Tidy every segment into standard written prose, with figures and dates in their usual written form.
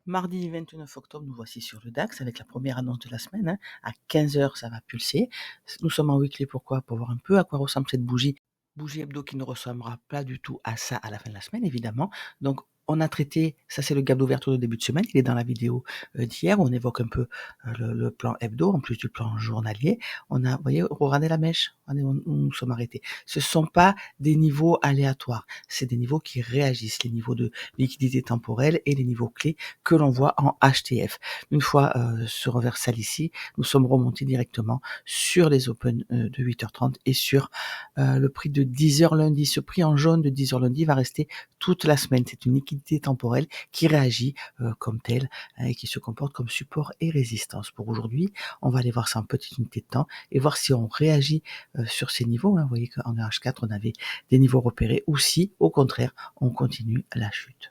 Mardi 29 octobre, nous voici sur le DAX avec la première annonce de la semaine, hein. À 15 heures, ça va pulser. Nous sommes en weekly, pourquoi? Pour voir un peu à quoi ressemble cette bougie. Bougie hebdo qui ne ressemblera pas du tout à ça à la fin de la semaine, évidemment. Donc, on a traité, ça c'est le gap d'ouverture de début de semaine, il est dans la vidéo d'hier, où on évoque un peu le plan hebdo, en plus du plan journalier. On a, vous voyez, regardez la mèche, nous sommes arrêtés. Ce ne sont pas des niveaux aléatoires, c'est des niveaux qui réagissent, les niveaux de liquidité temporelle et les niveaux clés que l'on voit en HTF. Une fois ce reversal ici, nous sommes remontés directement sur les open de 8h30 et sur le prix de 10h lundi. Ce prix en jaune de 10h lundi va rester toute la semaine. C'est une liquidité temporelle qui réagit comme telle et qui se comporte comme support et résistance. Pour aujourd'hui, on va aller voir ça en petite unité de temps et voir si on réagit sur ces niveaux. Vous voyez qu'en H4, on avait des niveaux repérés ou si, au contraire, on continue la chute.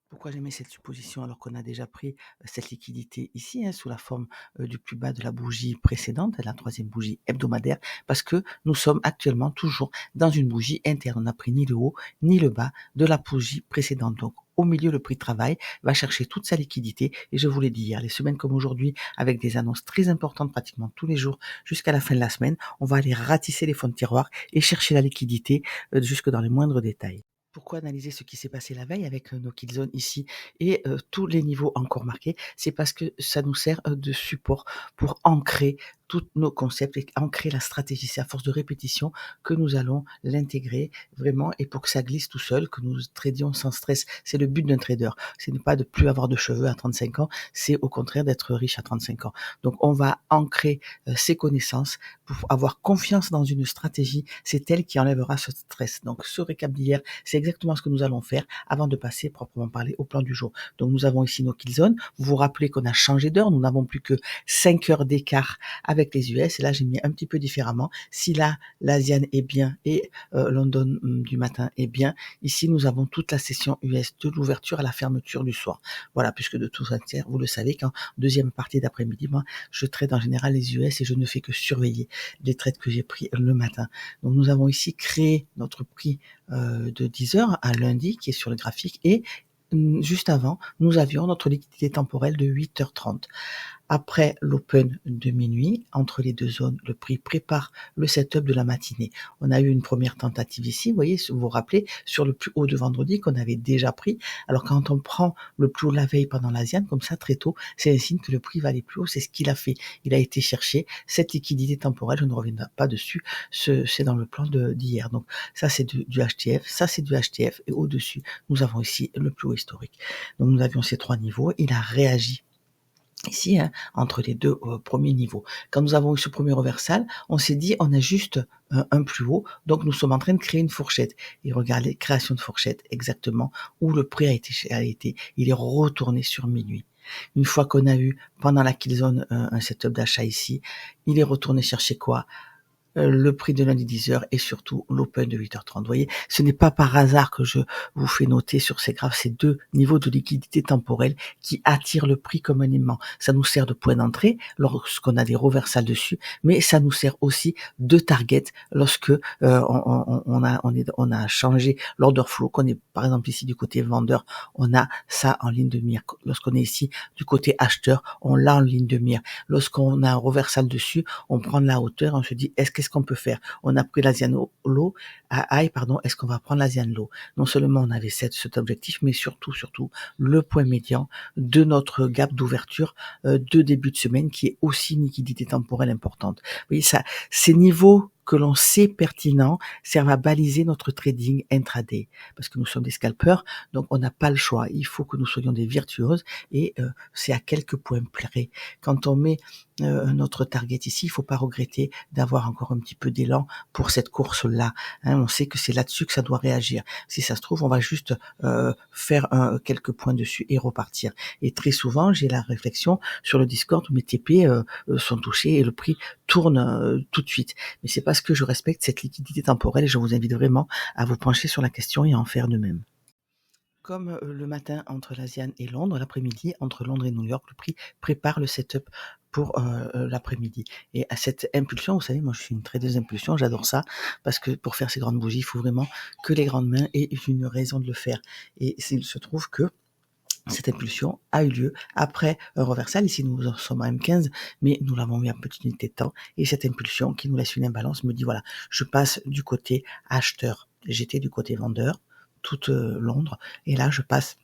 Pourquoi j'ai mis cette supposition alors qu'on a déjà pris cette liquidité ici, sous la forme du plus bas de la bougie précédente, la troisième bougie hebdomadaire? Parce que nous sommes actuellement toujours dans une bougie interne. On n'a pris ni le haut ni le bas de la bougie précédente. Donc, au milieu, le prix de travail va chercher toute sa liquidité. Et je vous l'ai dit hier, les semaines comme aujourd'hui, avec des annonces très importantes pratiquement tous les jours jusqu'à la fin de la semaine, on va aller ratisser les fonds de tiroir et chercher la liquidité jusque dans les moindres détails. Pourquoi analyser ce qui s'est passé la veille avec nos kill zones ici et tous les niveaux encore marqués? C'est parce que ça nous sert de support pour ancrer tous nos concepts et ancrer la stratégie. C'est à force de répétition que nous allons l'intégrer vraiment et pour que ça glisse tout seul, que nous tradions sans stress. C'est le but d'un trader. C'est ne pas de plus avoir de cheveux à 35 ans, c'est au contraire d'être riche à 35 ans. Donc on va ancrer ces connaissances pour avoir confiance dans une stratégie. C'est elle qui enlèvera ce stress. Donc ce récap d'hier, c'est exactement ce que nous allons faire avant de passer proprement parler au plan du jour. Donc nous avons ici nos kill zones. Vous vous rappelez qu'on a changé d'heure. Nous n'avons plus que 5 heures d'écart avec les US. Et là, j'ai mis un petit peu différemment. Si là, l'Asian est bien et London du matin est bien, ici, nous avons toute la session US de l'ouverture à la fermeture du soir. Voilà, puisque de toute façon, vous le savez, qu'en deuxième partie d'après-midi, moi, je trade en général les US et je ne fais que surveiller les trades que j'ai pris le matin. Donc nous avons ici créé notre prix de 10h à lundi qui est sur le graphique et juste avant, nous avions notre liquidité temporelle de 8h30. Après l'open de minuit, entre les deux zones, le prix prépare le setup de la matinée. On a eu une première tentative ici, vous voyez, vous vous rappelez, sur le plus haut de vendredi qu'on avait déjà pris. Alors quand on prend le plus haut de la veille pendant l'Asian, comme ça très tôt, c'est un signe que le prix va aller plus haut, c'est ce qu'il a fait. Il a été chercher cette liquidité temporelle, je ne reviendrai pas dessus, c'est dans le plan d'hier. Donc ça c'est du HTF, ça c'est du HTF, et au-dessus, nous avons ici le plus haut historique. Donc nous avions ces trois niveaux, il a réagi ici, entre les deux premiers niveaux. Quand nous avons eu ce premier reversal, on s'est dit, on a juste un plus haut, donc nous sommes en train de créer une fourchette. Et regardez, création de fourchette, exactement, où le prix a été, il est retourné sur minuit. Une fois qu'on a eu, pendant la kill zone, un setup d'achat ici, il est retourné chercher quoi? Le prix de lundi 10h et surtout l'open de 8h30. Vous voyez, ce n'est pas par hasard que je vous fais noter sur ces graphes ces deux niveaux de liquidité temporelle qui attirent le prix comme un aimant. Ça nous sert de point d'entrée lorsqu'on a des reversals dessus, mais ça nous sert aussi de target lorsque on a changé l'order flow, qu'on est par exemple ici du côté vendeur, on a ça en ligne de mire. Lorsqu'on est ici du côté acheteur, on l'a en ligne de mire. Lorsqu'on a un reversal dessus, on prend de la hauteur, on se dit qu'est-ce qu'on peut faire? On a pris l'Asian low, est-ce qu'on va prendre l'Asian low? Non seulement on avait cet objectif, mais surtout le point médian de notre gap d'ouverture de début de semaine qui est aussi une liquidité temporelle importante. Vous voyez ça, ces niveaux que l'on sait pertinents servent à baliser notre trading intraday parce que nous sommes des scalpers, donc on n'a pas le choix. Il faut que nous soyons des virtuoses et c'est à quelques points près. Quand on met notre target ici, il faut pas regretter d'avoir encore un petit peu d'élan pour cette course-là. On sait que c'est là-dessus que ça doit réagir. Si ça se trouve, on va juste faire quelques points dessus et repartir. Et très souvent, j'ai la réflexion sur le Discord où mes TP sont touchés et le prix tourne tout de suite. Mais c'est parce que je respecte cette liquidité temporelle et je vous invite vraiment à vous pencher sur la question et à en faire de même. Comme le matin entre l'Asian et Londres, l'après-midi entre Londres et New York, le prix prépare le setup pour l'après-midi. Et à cette impulsion, vous savez, moi je suis une tradeuse impulsion, j'adore ça, parce que pour faire ces grandes bougies, il faut vraiment que les grandes mains aient une raison de le faire. Et il se trouve que Cette impulsion a eu lieu après un reversal. Ici, nous en sommes à M15, mais nous l'avons mis en petite unité de temps. Et cette impulsion qui nous laisse une imbalance me dit, voilà, je passe du côté acheteur. J'étais du côté vendeur, toute Londres. Et là, je passe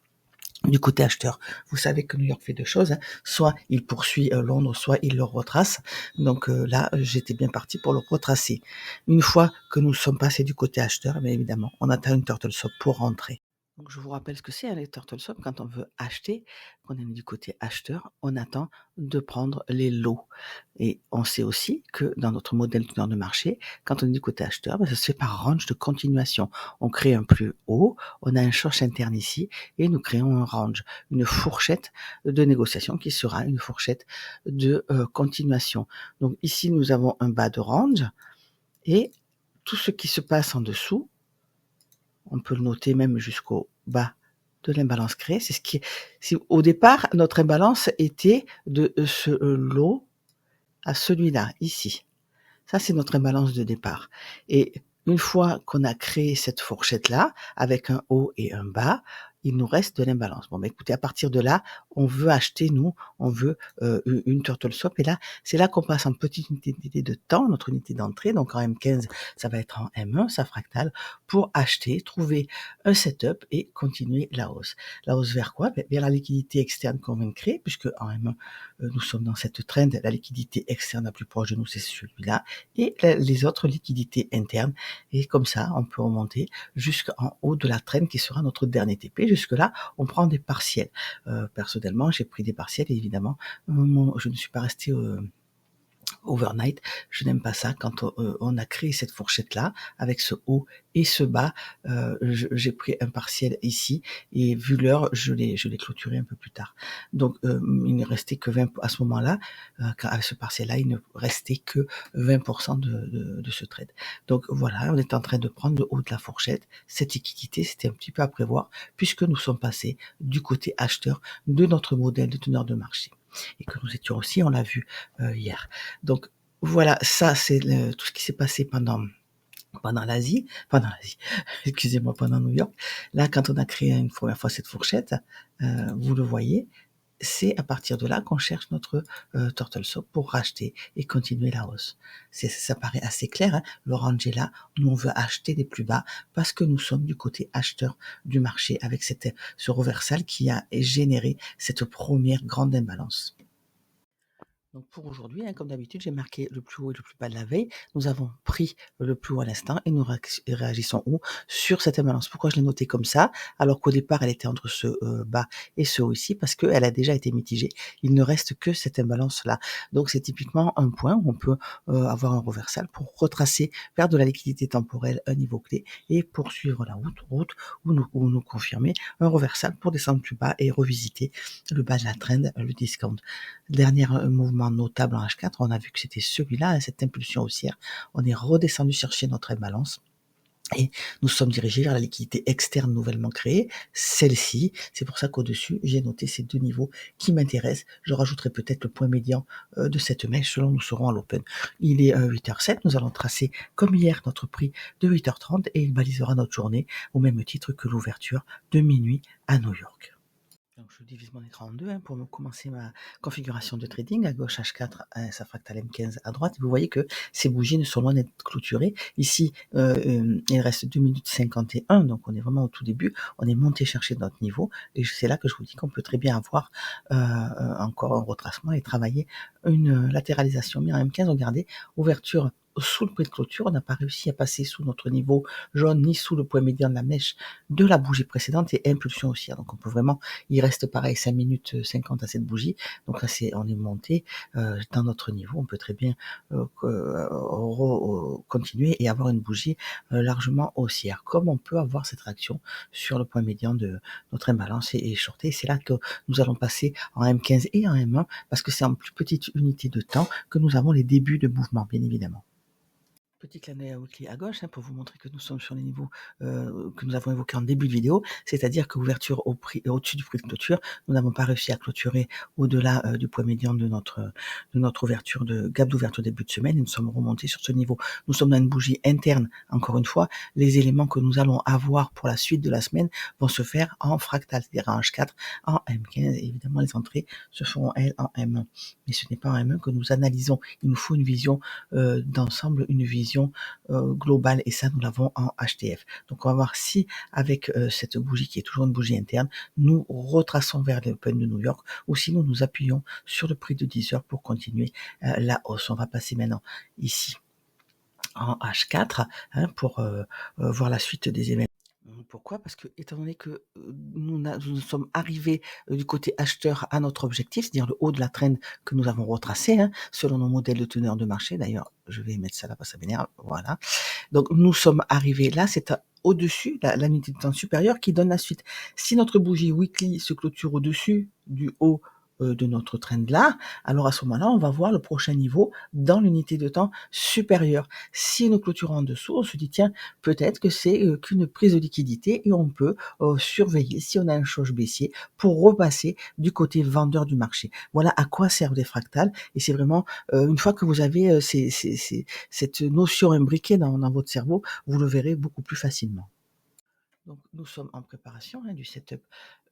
du côté acheteur. Vous savez que New York fait deux choses, hein. Soit il poursuit Londres, soit il le retrace. Donc là, j'étais bien parti pour le retracer. Une fois que nous sommes passés du côté acheteur, bien évidemment, on attend une turtle soup pour rentrer. Donc je vous rappelle ce que c'est, hein, les turtle soup. Quand on veut acheter, qu'on est du côté acheteur, on attend de prendre les lots. Et on sait aussi que dans notre modèle teneur de marché, quand on est du côté acheteur, ça se fait par range de continuation. On crée un plus haut, on a un choc interne ici, et nous créons un range, une fourchette de négociation qui sera une fourchette de continuation. Donc ici, nous avons un bas de range, et tout ce qui se passe en dessous, on peut le noter même jusqu'au bas de l'imbalance créée. C'est ce qui si au départ, notre imbalance était de ce lot à celui-là, ici. Ça, c'est notre imbalance de départ. Et une fois qu'on a créé cette fourchette-là, avec un haut et un bas, il nous reste de l'imbalance. Bon, écoutez, à partir de là, on veut acheter, nous, on veut une turtle swap. Et là, c'est là qu'on passe en petite unité de temps, notre unité d'entrée. Donc en M15, ça va être en M1, ça fractale, pour acheter, trouver un setup et continuer la hausse. La hausse vers quoi? Vers la liquidité externe qu'on vient de créer, puisque en M1, nous sommes dans cette trend. La liquidité externe la plus proche de nous, c'est celui-là. Et les autres liquidités internes. Et comme ça, on peut remonter jusqu'en haut de la trend qui sera notre dernier TP. Jusque-là, on prend des partiels. Personnellement, j'ai pris des partiels et évidemment, je ne suis pas resté overnight. Je n'aime pas ça. Quand on a créé cette fourchette-là, avec ce haut et ce bas, j'ai pris un partiel ici et vu l'heure, je l'ai clôturé un peu plus tard. Donc, il ne restait que 20 à ce moment-là, à ce partiel-là, il ne restait que 20% de ce trade. Donc voilà, on est en train de prendre le haut de la fourchette. Cette liquidité, c'était un petit peu à prévoir puisque nous sommes passés du côté acheteur de notre modèle de teneur de marché. Et que nous étions aussi, on l'a vu hier. Donc voilà, ça c'est tout ce qui s'est passé pendant l'Asie, excusez-moi, pendant New York. Là, quand on a créé une première fois cette fourchette, vous le voyez, c'est à partir de là qu'on cherche notre turtle soup pour racheter et continuer la hausse. Ça paraît assez clair, hein. Le range est là, nous on veut acheter les plus bas parce que nous sommes du côté acheteur du marché avec ce reversal qui a généré cette première grande imbalance. Donc pour aujourd'hui, hein, comme d'habitude, j'ai marqué le plus haut et le plus bas de la veille. Nous avons pris le plus haut à l'instant et nous réagissons haut sur cette imbalance. Pourquoi je l'ai noté comme ça alors qu'au départ elle était entre ce bas et ce haut ici? Parce qu'elle a déjà été mitigée. Il ne reste que cette imbalance-là. Donc c'est typiquement un point où on peut avoir un reversal pour retracer vers de la liquidité temporelle un niveau clé et poursuivre la route où nous confirmer un reversal pour descendre plus bas et revisiter le bas de la trend, le discount. Dernier mouvement notable en H4, on a vu que c'était celui-là, cette impulsion haussière. On est redescendu chercher notre imbalance. Et nous sommes dirigés vers la liquidité externe nouvellement créée, celle-ci. C'est pour ça qu'au-dessus, j'ai noté ces deux niveaux qui m'intéressent. Je rajouterai peut-être le point médian de cette mèche selon nous serons à l'open. Il est 8h07, nous allons tracer comme hier notre prix de 8h30 et il balisera notre journée au même titre que l'ouverture de minuit à New York. Donc je divise mon écran en deux pour me commencer ma configuration de trading. À gauche H4, ça fractale M15 à droite. Et vous voyez que ces bougies ne sont loin d'être clôturées. Ici, il reste 2 minutes 51, donc on est vraiment au tout début. On est monté chercher notre niveau. Et c'est là que je vous dis qu'on peut très bien avoir encore un retracement et travailler une latéralisation. Mais en M15, regardez, ouverture sous le prix de clôture, on n'a pas réussi à passer sous notre niveau jaune ni sous le point médian de la mèche de la bougie précédente et impulsion haussière. Donc on peut vraiment, il reste pareil 5 minutes 50 à cette bougie. Donc là on est monté dans notre niveau. On peut très bien continuer et avoir une bougie largement haussière. Comme on peut avoir cette réaction sur le point médian de notre imbalance et shorté. C'est là que nous allons passer en M15 et en M1 parce que c'est en plus petite unité de temps que nous avons les débuts de mouvement, bien évidemment. Petit clin d'œil à Weekly à gauche, pour vous montrer que nous sommes sur les niveaux que nous avons évoqués en début de vidéo, c'est-à-dire que ouverture au-dessus du prix de clôture, nous n'avons pas réussi à clôturer au-delà du point médian de notre ouverture de gap d'ouverture début de semaine et nous sommes remontés sur ce niveau. Nous sommes dans une bougie interne, encore une fois, les éléments que nous allons avoir pour la suite de la semaine vont se faire en fractal, c'est-à-dire en H4, en M15, et évidemment les entrées se feront elles en M1. Mais ce n'est pas en M1 que nous analysons, il nous faut une vision d'ensemble, une vision globale et ça nous l'avons en HTF. Donc on va voir si avec cette bougie qui est toujours une bougie interne, nous retraçons vers l'Open de New York ou si nous appuyons sur le prix de 10 heures pour continuer la hausse. On va passer maintenant ici en H4 pour voir la suite des événements. Pourquoi? Parce que étant donné que nous sommes arrivés du côté acheteur à notre objectif, c'est-à-dire le haut de la trend que nous avons retracé, selon nos modèles de teneur de marché. D'ailleurs, je vais mettre ça là parce que ça m'énerve. Voilà. Donc nous sommes arrivés là, c'est au-dessus, l'unité de temps supérieure qui donne la suite. Si notre bougie weekly se clôture au-dessus du haut de notre trend là, alors à ce moment-là, on va voir le prochain niveau dans l'unité de temps supérieure. Si nous clôturons en dessous, on se dit tiens, peut-être que c'est qu'une prise de liquidité et on peut surveiller si on a un choc baissier pour repasser du côté vendeur du marché. Voilà à quoi servent les fractales et c'est vraiment une fois que vous avez cette notion imbriquée dans votre cerveau, vous le verrez beaucoup plus facilement. Donc, nous sommes en préparation du setup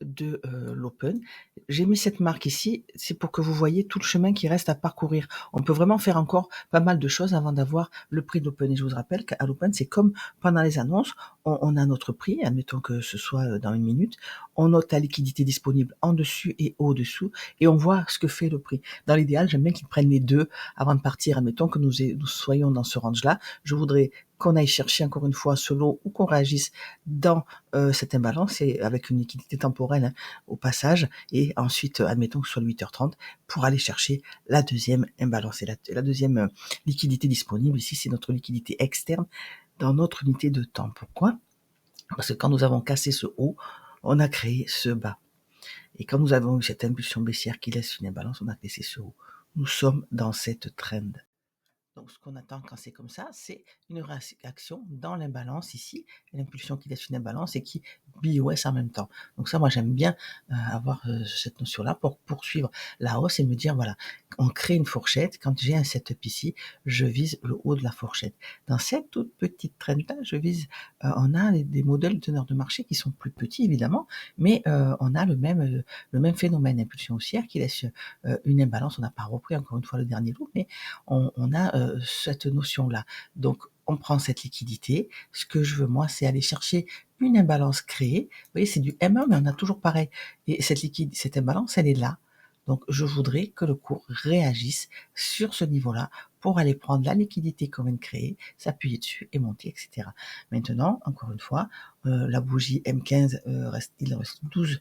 de l'Open. J'ai mis cette marque ici, c'est pour que vous voyez tout le chemin qui reste à parcourir. On peut vraiment faire encore pas mal de choses avant d'avoir le prix de l'Open. Et je vous rappelle qu'à l'Open, c'est comme pendant les annonces, on a notre prix, admettons que ce soit dans une minute, on note la liquidité disponible en dessus et au-dessous, et on voit ce que fait le prix. Dans l'idéal, j'aime bien qu'ils prennent les deux avant de partir. Admettons que nous soyons dans ce range-là. Je voudrais qu'on aille chercher encore une fois ce lot ou qu'on réagisse dans cette imbalance et avec une liquidité temporelle au passage et ensuite admettons que ce soit 8h30 pour aller chercher la deuxième imbalance et la deuxième liquidité disponible. Ici c'est notre liquidité externe dans notre unité de temps. Pourquoi? Parce que quand nous avons cassé ce haut, on a créé ce bas. Et quand nous avons eu cette impulsion baissière qui laisse une imbalance, on a cassé ce haut. Nous sommes dans cette trend. Donc, ce qu'on attend quand c'est comme ça, c'est une réaction dans l'imbalance ici, l'impulsion qui laisse une imbalance et qui BOS en même temps. Donc ça, moi, j'aime bien avoir cette notion-là pour poursuivre la hausse et me dire, voilà, on crée une fourchette. Quand j'ai un setup ici, je vise le haut de la fourchette. Dans cette toute petite trend-là, je vise, on a des modèles de teneur de marché qui sont plus petits, évidemment, mais on a le même phénomène, impulsion haussière qui laisse une imbalance. On n'a pas repris encore une fois le dernier lot, mais on a cette notion-là. Donc, on prend cette liquidité. Ce que je veux, moi, c'est aller chercher une imbalance créée. Vous voyez, c'est du M1, mais on a toujours pareil. Et cette imbalance, elle est là. Donc, je voudrais que le cours réagisse sur ce niveau-là pour aller prendre la liquidité qu'on vient de créer, s'appuyer dessus et monter, etc. Maintenant, encore une fois, la bougie M15, il reste 12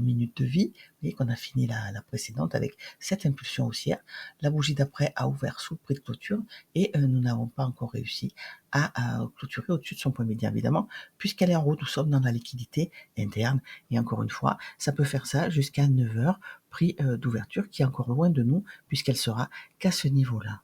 minutes de vie. Vous voyez qu'on a fini la précédente avec cette impulsion haussière. La bougie d'après a ouvert sous le prix de clôture et nous n'avons pas encore réussi à clôturer au-dessus de son point médian, évidemment, puisqu'elle est en route. Nous sommes dans la liquidité interne. Et encore une fois, ça peut faire ça jusqu'à 9h, prix d'ouverture qui est encore loin de nous, puisqu'elle sera qu'à ce niveau-là.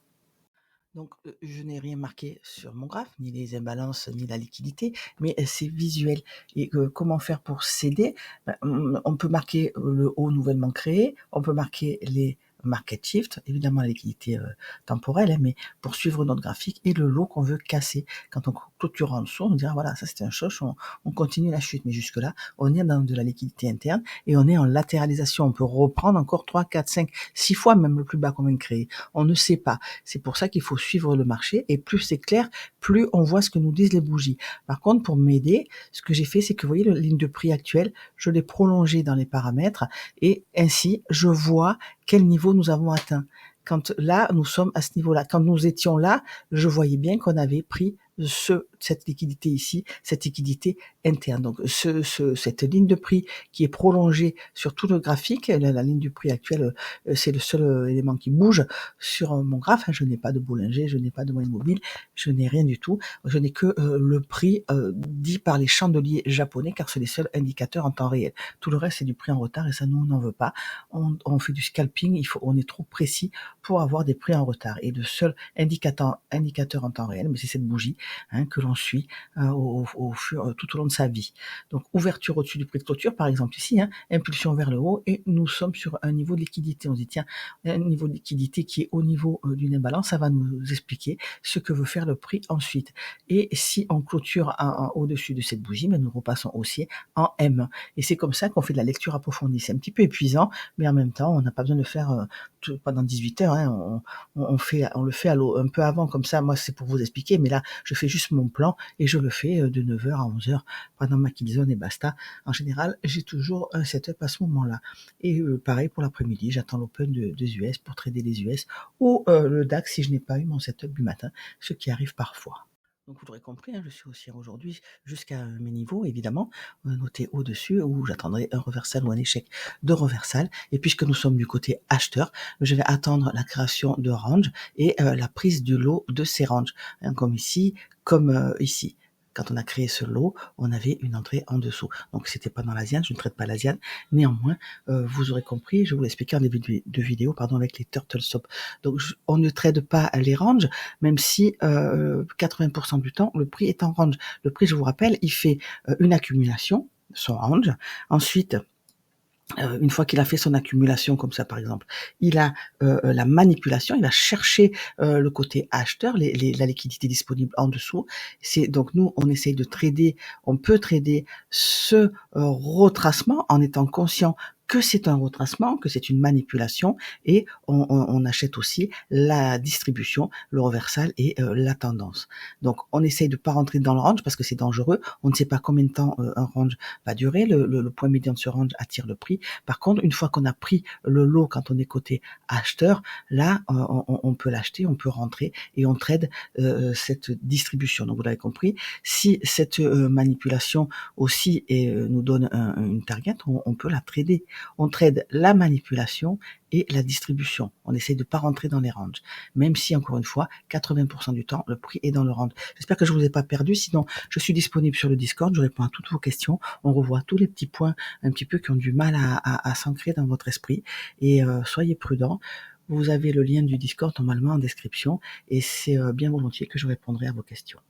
Donc, je n'ai rien marqué sur mon graphe, ni les imbalances, ni la liquidité, mais c'est visuel. Et comment faire pour céder? On peut marquer le haut nouvellement créé, on peut marquer les market shift, évidemment la liquidité temporelle, mais pour suivre notre graphique et le lot qu'on veut casser. Quand on clôture en dessous, on dira voilà, ça c'était un choc, on continue la chute. Mais jusque-là, on est dans de la liquidité interne et on est en latéralisation. On peut reprendre encore 3, 4, 5, 6 fois même le plus bas qu'on vient de créer. On ne sait pas. C'est pour ça qu'il faut suivre le marché et plus c'est clair, plus on voit ce que nous disent les bougies. Par contre, pour m'aider, ce que j'ai fait, c'est que vous voyez la ligne de prix actuelle, je l'ai prolongée dans les paramètres et ainsi, je vois quel niveau nous avons atteint. Quand là, nous sommes à ce niveau-là. Quand nous étions là, je voyais bien qu'on avait pris cette liquidité ici, cette liquidité interne. Donc cette ligne de prix qui est prolongée sur tout le graphique, la ligne du prix actuelle, c'est le seul élément qui bouge sur mon graphe. Je n'ai pas de Bollinger, je n'ai pas de moyenne mobile, je n'ai rien du tout. Je n'ai que le prix dit par les chandeliers japonais, car c'est les seuls indicateurs en temps réel. Tout le reste, c'est du prix en retard, et ça, nous, on n'en veut pas. On fait du scalping, on est trop précis pour avoir des prix en retard. Et le seul indicateur en temps réel, mais c'est cette bougie que l'on suit tout au long de sa vie. Donc, ouverture au-dessus du prix de clôture, par exemple ici, impulsion vers le haut, et nous sommes sur un niveau de liquidité. On se dit, tiens, un niveau de liquidité qui est au niveau d'une imbalance, ça va nous expliquer ce que veut faire le prix ensuite. Et si on clôture au-dessus de cette bougie, nous repassons haussier en M. Et c'est comme ça qu'on fait de la lecture approfondie. C'est un petit peu épuisant, mais en même temps, on n'a pas besoin de faire pendant 18 heures. On le fait un peu avant, comme ça. Moi, c'est pour vous expliquer, mais là, je fais juste mon plan et je le fais de 9h à 11h pendant ma kill zone et basta. En général, j'ai toujours un setup à ce moment-là. Et pareil pour l'après-midi, j'attends l'open des US pour trader les US ou le DAX si je n'ai pas eu mon setup du matin, ce qui arrive parfois. Donc vous l'aurez compris, je suis haussière aujourd'hui jusqu'à mes niveaux, évidemment, noté au-dessus, où j'attendrai un reversal ou un échec de reversal. Et puisque nous sommes du côté acheteur, je vais attendre la création de range et la prise du lot de ces ranges, comme ici, comme ici. Quand on a créé ce lot, on avait une entrée en dessous. Donc c'était pas dans l'Asian, je ne traite pas l'Asian. Néanmoins, vous aurez compris, je vous l'ai expliqué en début de vidéo, avec les turtle stop. Donc on ne trade pas les ranges, même si 80% du temps, le prix est en range. Le prix, je vous rappelle, il fait une accumulation, son range. Ensuite, une fois qu'il a fait son accumulation comme ça par exemple, il a la manipulation, il va chercher le côté acheteur, la liquidité disponible en dessous. C'est donc nous on essaye de trader, on peut trader ce retracement en étant conscient que c'est un retracement, que c'est une manipulation, et on achète aussi la distribution, le reversal et la tendance. Donc on essaye de pas rentrer dans le range parce que c'est dangereux, on ne sait pas combien de temps un range va durer, le point médian de ce range attire le prix. Par contre, une fois qu'on a pris le lot, quand on est côté acheteur, là on peut l'acheter, on peut rentrer et on trade cette distribution. Donc vous l'avez compris, si cette manipulation aussi nous donne une target, on peut la trader. On trade la manipulation et la distribution. On essaie de pas rentrer dans les ranges. Même si, encore une fois, 80% du temps, le prix est dans le range. J'espère que je vous ai pas perdu. Sinon, je suis disponible sur le Discord. Je réponds à toutes vos questions. On revoit tous les petits points un petit peu qui ont du mal à s'ancrer dans votre esprit. Et soyez prudents. Vous avez le lien du Discord normalement en description. Et c'est bien volontiers que je répondrai à vos questions.